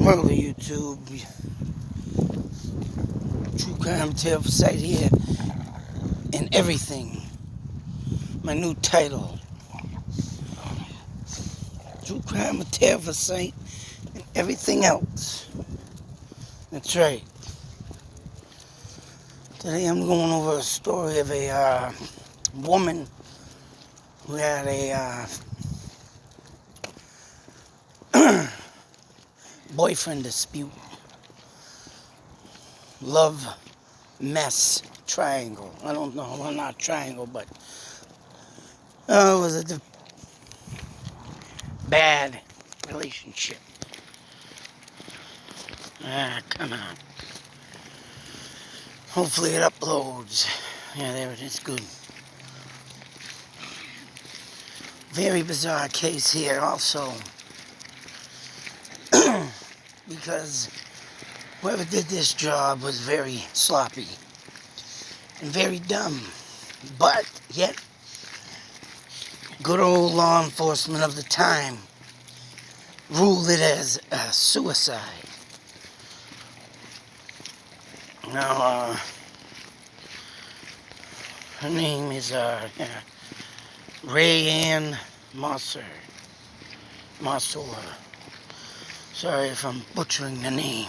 Hello YouTube, True Crime Tale site here, and everything. My new title, True Crime Tale site, and everything else. That's right. Today I'm going over a story of a woman who had a boyfriend dispute, love mess triangle. I don't know, well, not triangle, but it was a bad relationship. Come on. Hopefully it uploads. Yeah, there it is. Good. Very bizarre case here also. Because whoever did this job was very sloppy and very dumb. But yet, good old law enforcement of the time ruled it as a suicide. Now, her name is Rae Ann Mossor. Sorry if I'm butchering the name.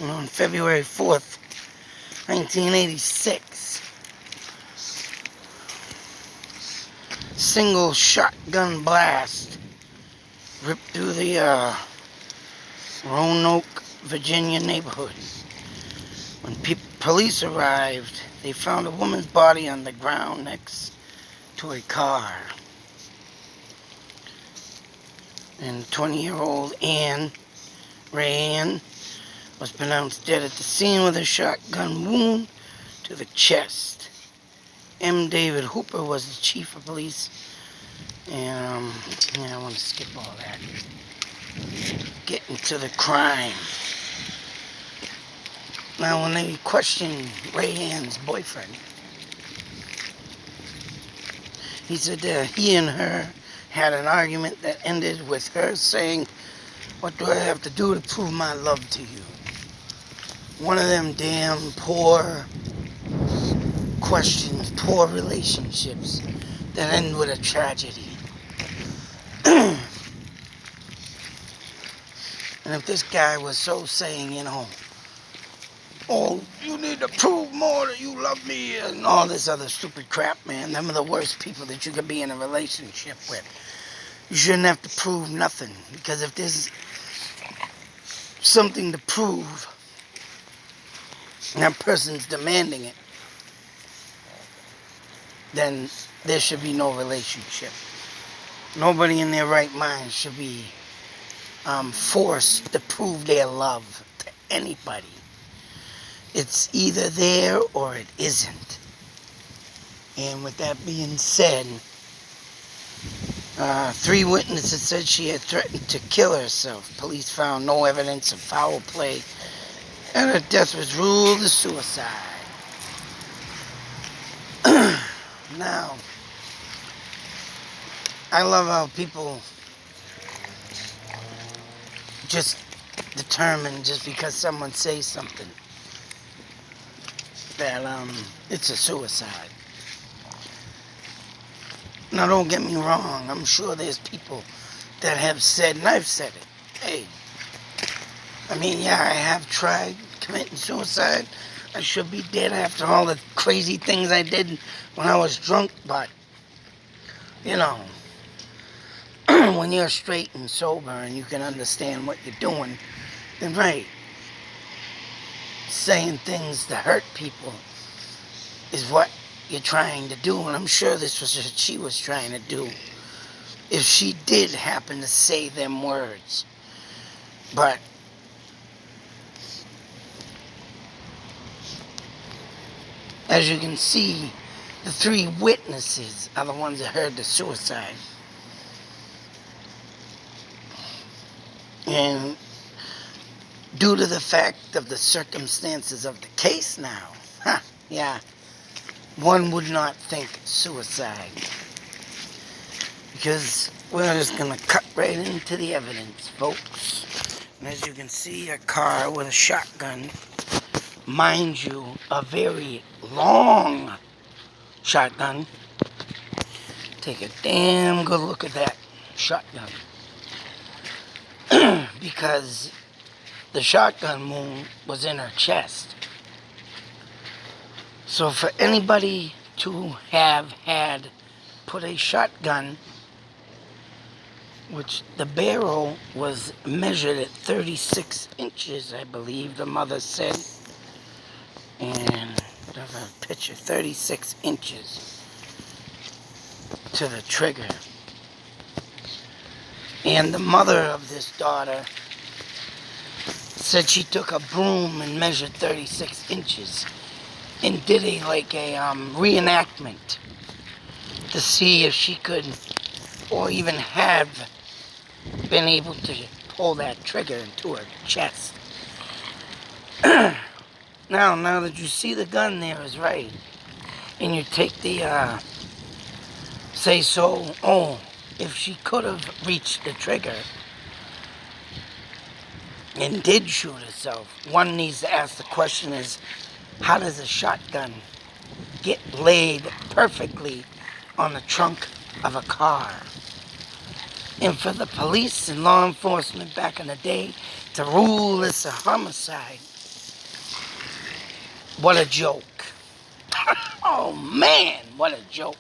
On February 4th, 1986, single shotgun blast ripped through the Roanoke, Virginia neighborhood. When police arrived, they found a woman's body on the ground next to a car. And 20-year-old Rae Ann, was pronounced dead at the scene with a shotgun wound to the chest. M. David Hooper was the chief of police. And, I want to skip all that. Get into the crime. Now, when they questioned Rae Ann's boyfriend, he said that he and her had an argument that ended with her saying, "What do I have to do to prove my love to you?" One of them damn poor questions, poor relationships that end with a tragedy. And if this guy was so saying, "Oh, you need to prove more that you love me," and all this other stupid crap, man, them are the worst people that you could be in a relationship with. You shouldn't have to prove nothing, because if there's something to prove, and that person's demanding it, then there should be no relationship. Nobody in their right mind should be forced to prove their love to anybody. It's either there or it isn't. And with that being said, 3 witnesses said she had threatened to kill herself. Police found no evidence of foul play, and her death was ruled a suicide. Now, I love how people just determine, just because someone says something, that it's a suicide. Now, don't get me wrong. I'm sure there's people that have said, and I've said it, hey, I have tried committing suicide. I should be dead after all the crazy things I did when I was drunk, but, when you're straight and sober and you can understand what you're doing, then right, saying things to hurt people is what you're trying to do, and I'm sure this was what she was trying to do if she did happen to say them words. But as you can see, the 3 witnesses are the ones that heard the suicide. And due to the fact of the circumstances of the case now, one would not think suicide. because we're just gonna cut right into the evidence, folks. And as you can see, a car with a shotgun, mind you, a very long shotgun. Take a damn good look at that shotgun. Because the shotgun wound was in her chest. So for anybody to have had put a shotgun, which the barrel was measured at 36 inches, I believe the mother said. And there's a picture, 36 inches to the trigger. And the mother of this daughter said she took a broom and measured 36 inches and did a reenactment to see if she could, or even have been able to pull that trigger into her chest. Now that you see the gun there is right, and you take the, say so, if she could have reached the trigger and did shoot herself, one needs to ask the question is, how does a shotgun get laid perfectly on the trunk of a car? And for the police and law enforcement back in the day to rule this a homicide, what a joke. Oh man, what a joke.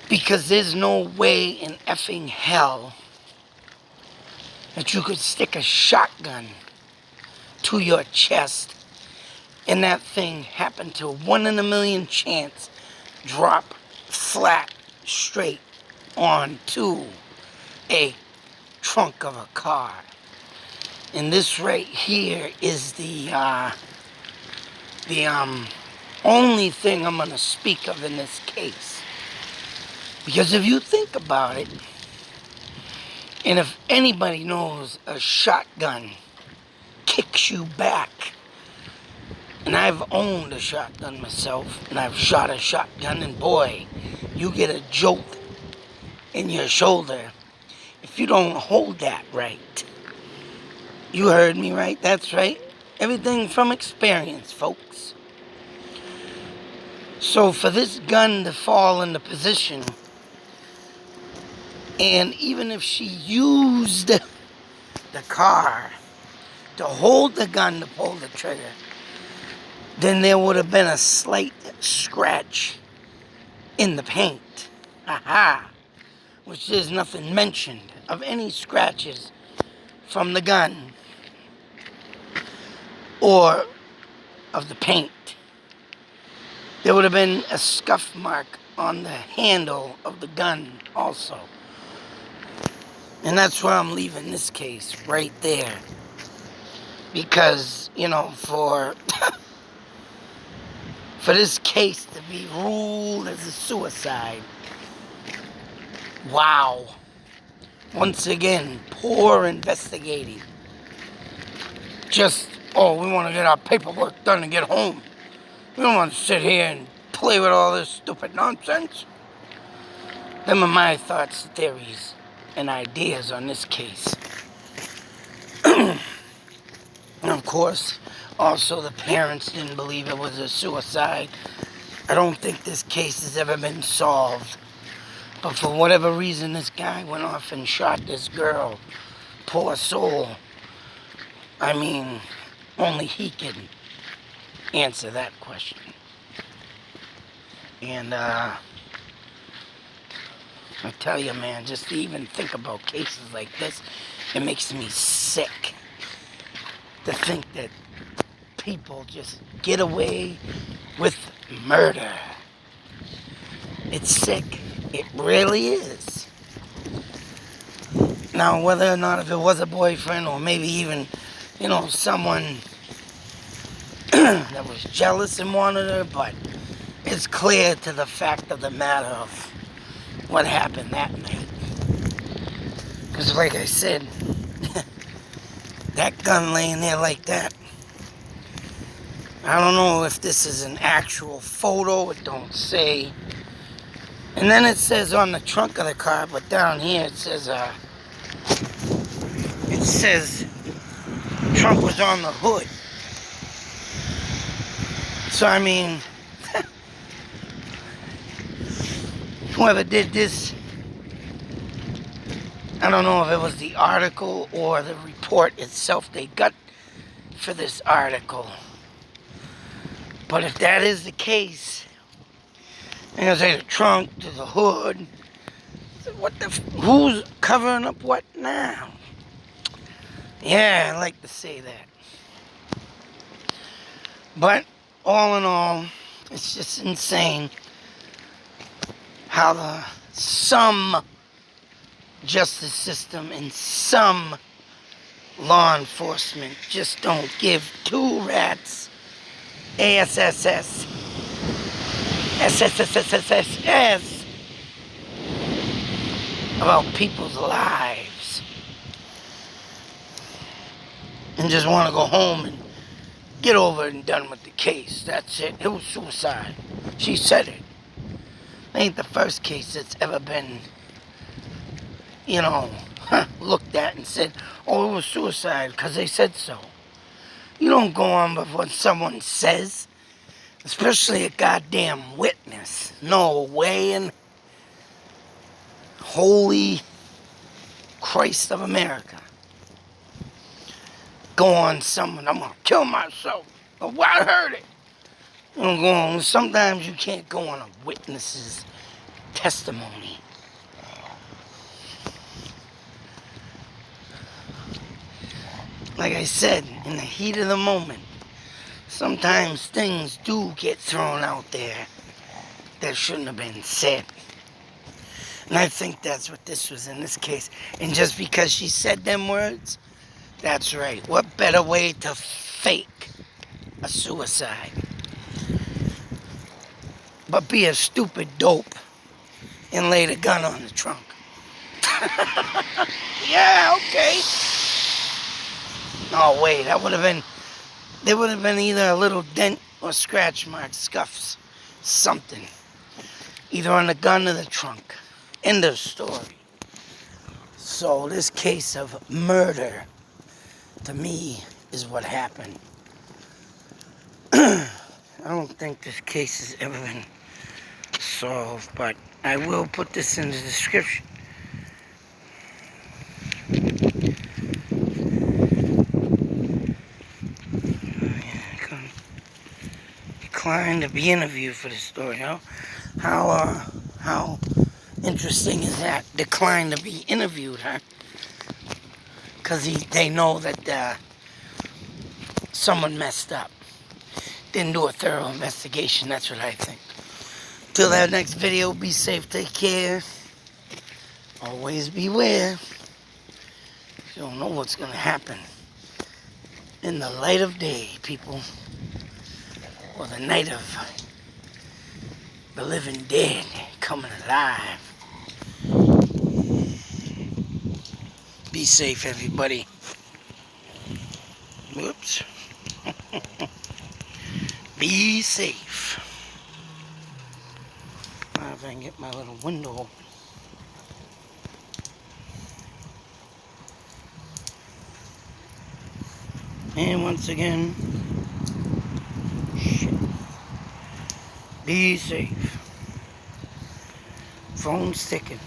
Because there's no way in effing hell that you could stick a shotgun to your chest and that thing happen to 1 in a million chance drop flat straight onto a trunk of a car. And this right here is the only thing I'm going to speak of in this case. Because if you think about it, and if anybody knows a shotgun kicks you back, and I've owned a shotgun myself, and I've shot a shotgun, and boy, you get a jolt in your shoulder if you don't hold that right. You heard me right, that's right. Everything from experience, folks. So for this gun to fall into position, and even if she used the car to hold the gun to pull the trigger, then there would have been a slight scratch in the paint. Aha! Which there's nothing mentioned of any scratches from the gun or of the paint. There would have been a scuff mark on the handle of the gun also. And that's where I'm leaving this case, right there. Because, for this case to be ruled as a suicide, wow. Once again, poor investigating. Just, we want to get our paperwork done and get home. We don't want to sit here and play with all this stupid nonsense. Them are my thoughts, theories, and ideas on this case. And of course, also the parents didn't believe it was a suicide. I don't think this case has ever been solved. But for whatever reason, this guy went off and shot this girl. Poor soul. I mean, only he can answer that question. And I tell you, man, just to even think about cases like this, it makes me sick to think that people just get away with murder. It's sick. It really is. Now, whether or not if it was a boyfriend or maybe even, someone that was jealous and wanted her, but it's clear to the fact of the matter of what happened that night. Because like I said, that gun laying there like that, I don't know if this is an actual photo, it don't say. And then it says on the trunk of the car, but down here it says trunk was on the hood. So I mean, whoever did this, I don't know if it was the article or the report itself they got for this article. But if that is the case, I'm gonna say the trunk to the hood. What the? Who's covering up what now? Yeah, I like to say that. But all in all, it's just insane how some justice system and some law enforcement just don't give two rats ASSS SSSSSS about people's lives and just want to go home and get over it and done with the case. That's it. It was suicide. She said it. It ain't the first case that's ever been, looked at and said, oh, it was suicide because they said so. You don't go on with what someone says, especially a goddamn witness. No way in holy Christ of America. Go on someone, I'm going to kill myself. Or well, I heard it. You don't go on. Sometimes you can't go on a witness's testimony. Like I said, in the heat of the moment, sometimes things do get thrown out there that shouldn't have been said. And I think that's what this was in this case. And just because she said them words, that's right. What better way to fake a suicide? But be a stupid dope and lay the gun on the trunk. Yeah, okay. Oh, wait, there would have been either a little dent or scratch marks, scuffs, something. Either on the gun or the trunk. End of story. So this case of murder, to me, is what happened. I don't think this case has ever been solved, but I will put this in the description. Declined to be interviewed for this story. How interesting is that? Declined to be interviewed, huh? Because they know that someone messed up. Didn't do a thorough investigation, that's what I think. Till that next video, be safe, take care. Always beware. You don't know what's going to happen in the light of day, people. Or the night of the living dead coming alive. Be safe, everybody. Whoops. Be safe. Now if I can get my little window open. And once again, be safe. Phone's ticking.